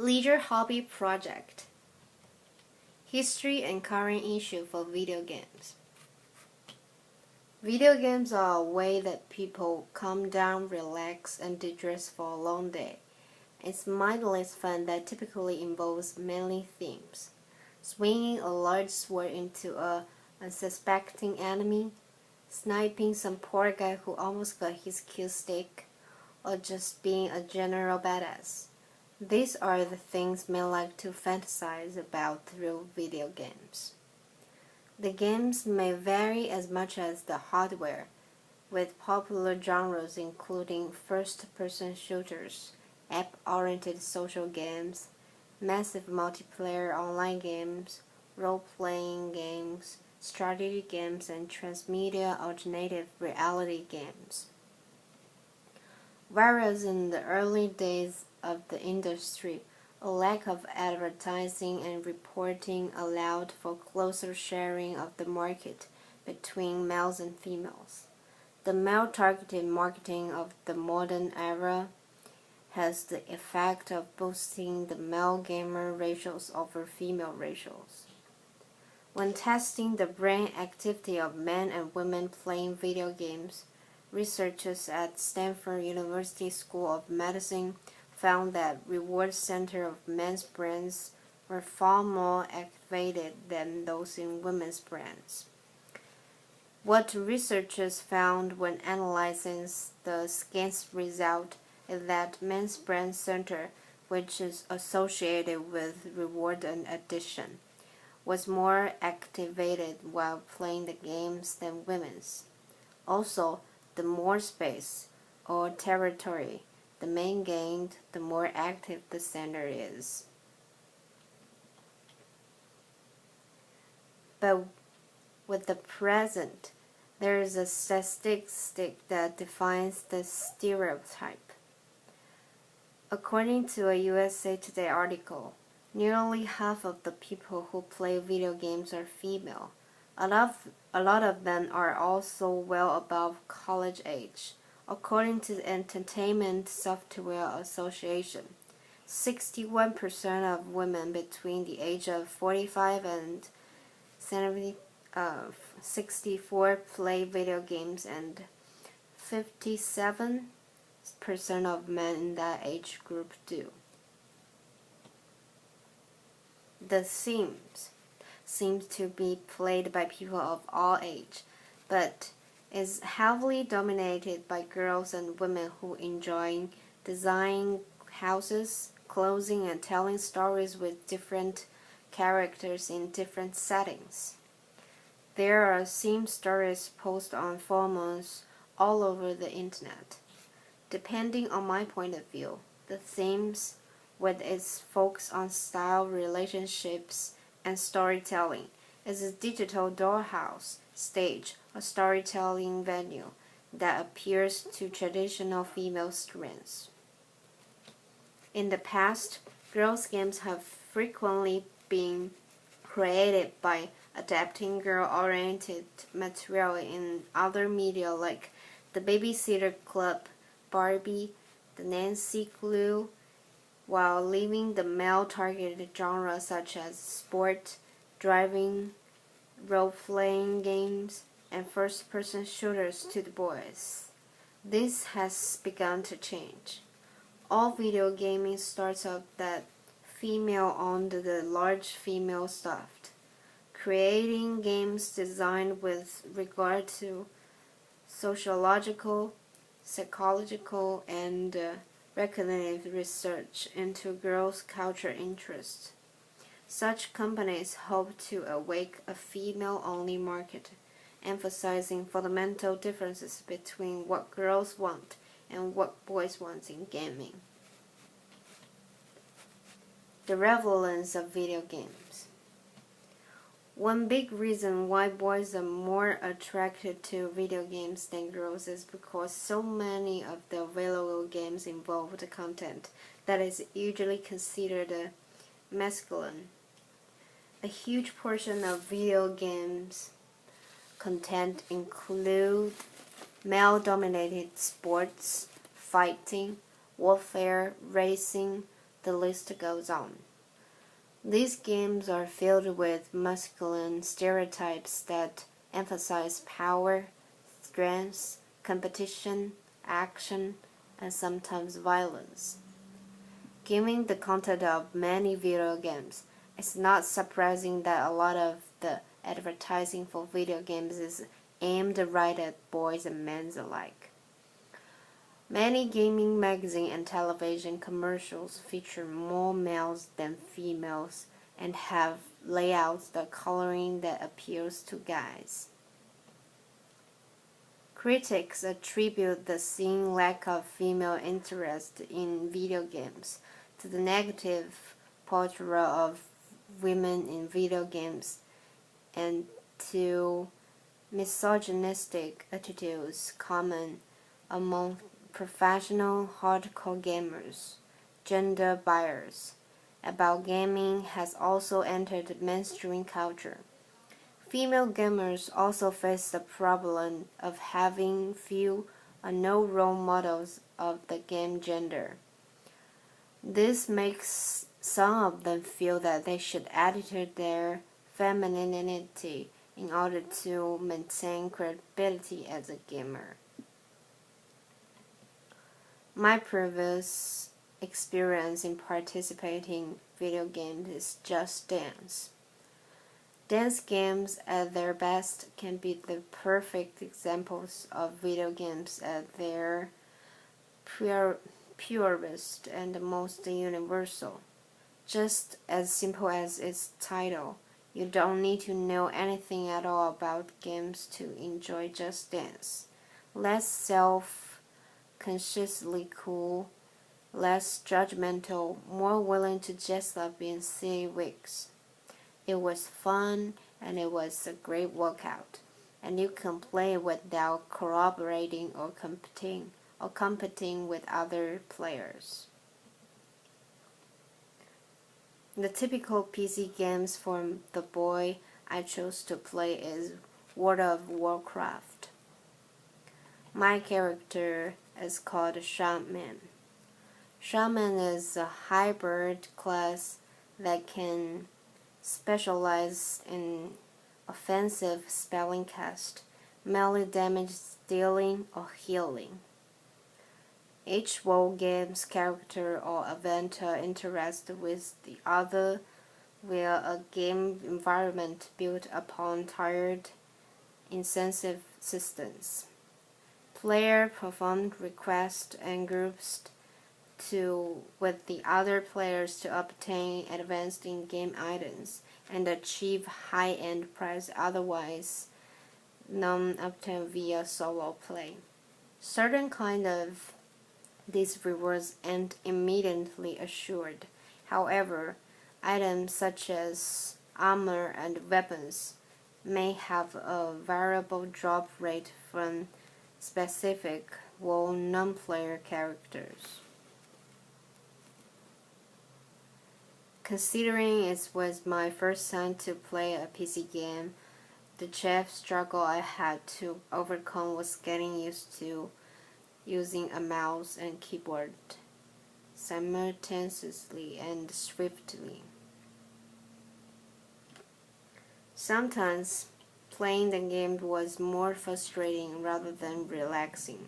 Leisure Hobby Project. History and current issue for video games. Video games are a way that people calm down, relax, and de-stress for a long day. It's mindless fun that typically involves many themes. Swinging a large sword into a unsuspecting enemy, sniping some poor guy who almost got his kill stick, or just being a general badass. These are the things men like to fantasize about through video games. The games may vary as much as the hardware, with popular genres including first-person shooters, app-oriented social games, massive multiplayer online games, role-playing games, strategy games, and transmedia alternative reality games. Whereas in the early days of the industry, a lack of advertising and reporting allowed for closer sharing of the market between males and females. The male-targeted marketing of the modern era has the effect of boosting the male gamer ratios over female ratios. When testing the brain activity of men and women playing video games, researchers at Stanford University School of Medicine found that reward centers of men's brains were far more activated than those in women's brains. What researchers found when analyzing the scan's result is that men's brain center, which is associated with reward and addiction, was more activated while playing the games than women's. Also, the more space or territory the man gained, the more active the center is. But with the present, there is a statistic that defines the stereotype. According to a USA Today article, nearly half of the people who play video games are female. A lot of them are also well above college age. According to the Entertainment Software Association, 61% of women between the age of 45 and 64 play video games, and 57% of men in that age group do. The Sims seems to be played by people of all age, but is heavily dominated by girls and women who enjoy designing houses, clothing, and telling stories with different characters in different settings. There are Sim stories posted on forums all over the internet. Depending on my point of view, The Sims, with its focus on style, relationships, and storytelling, is a digital dollhouse, stage, or storytelling venue that appeals to traditional female strengths. In the past, girls' games have frequently been created by adapting girl-oriented material in other media like The Babysitter Club, Barbie, The Nancy Glue, while leaving the male-targeted genres such as sport, driving, role-playing games, and first-person shooters to the boys. This has begun to change. All video gaming starts out that female-owned the large female staffed, creating games designed with regard to sociological, psychological, and recognitive research into girls' culture interests. Such companies hope to awake a female-only market, emphasizing fundamental differences between what girls want and what boys want in gaming. The prevalence of video games. One big reason why boys are more attracted to video games than girls is because so many of the available games involve the content that is usually considered masculine. A huge portion of video games content include male-dominated sports, fighting, warfare, racing, The list goes on. These games are filled with masculine stereotypes that emphasize power, strength, competition, action, and sometimes violence. Given the content of many video games, it's not surprising that a lot of the advertising for video games is aimed right at boys and men alike. Many gaming magazine and television commercials feature more males than females and have layouts the coloring that appeals to guys. Critics attribute the seen lack of female interest in video games to the negative portrayal of women in video games and to misogynistic attitudes common among professional hardcore gamers. Gender bias about gaming has also entered mainstream culture. Female gamers also face the problem of having few or no role models of the game gender. This makes some of them feel that they should edit their femininity in order to maintain credibility as a gamer. My previous experience in participating in video games is Just Dance. Dance games at their best can be the perfect examples of video games at their purest and most universal. Just as simple as its title, you don't need to know anything at all about games to enjoy Just Dance. Less self-consciously cool, less judgmental, more willing to dress up in silly wigs. It was fun and it was a great workout, and you can play without cooperating or competing with other players. The typical PC games for the boy I chose to play is World of Warcraft. My character is called Shaman. Shaman is a hybrid class that can specialize in offensive spelling cast, melee damage dealing, or healing. Each role game's character or event interacts with the other via a game environment built upon tiered incentive systems. Player perform requests and groups with the other players to obtain advanced in-game items and achieve high-end prize otherwise non-obtained via solo play. Certain kind of these rewards aren't immediately assured. However, items such as armor and weapons may have a variable drop rate from specific non-player characters. Considering it was my first time to play a PC game, the chief struggle I had to overcome was getting used to using a mouse and keyboard simultaneously and swiftly. Sometimes playing the game was more frustrating rather than relaxing.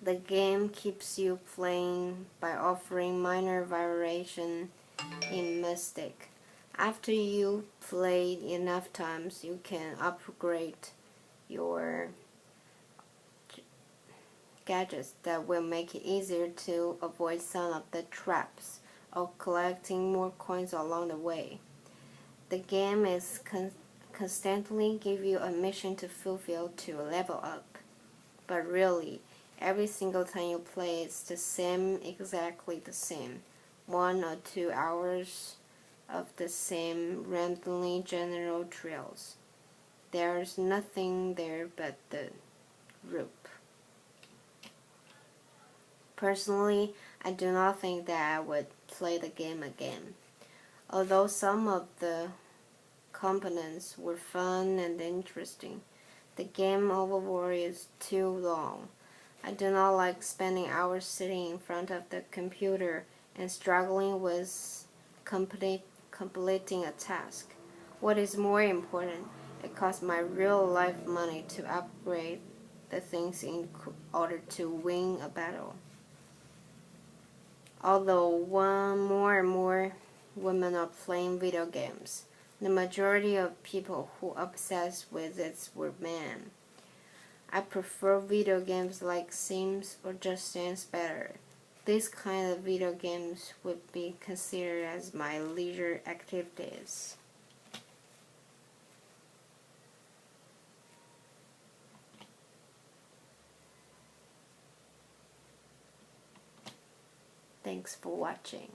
The game keeps you playing by offering minor variation in mystic. After you played enough times, you can upgrade your gadgets that will make it easier to avoid some of the traps or collecting more coins along the way. The game is constantly give you a mission to fulfill to level up, but really, every single time you play it's the same, exactly the same. 1 or 2 hours of the same randomly general trails. There's nothing there but the rope. Personally, I do not think that I would play the game again. Although some of the components were fun and interesting, the game overall is too long. I do not like spending hours sitting in front of the computer and struggling with completing a task. What is more important, it costs my real life money to upgrade the things in order to win a battle. Although more and more women are playing video games, the majority of people who obsess with it were men. I prefer video games like Sims or Just Dance better. These kind of video games would be considered as my leisure activities. Thanks for watching.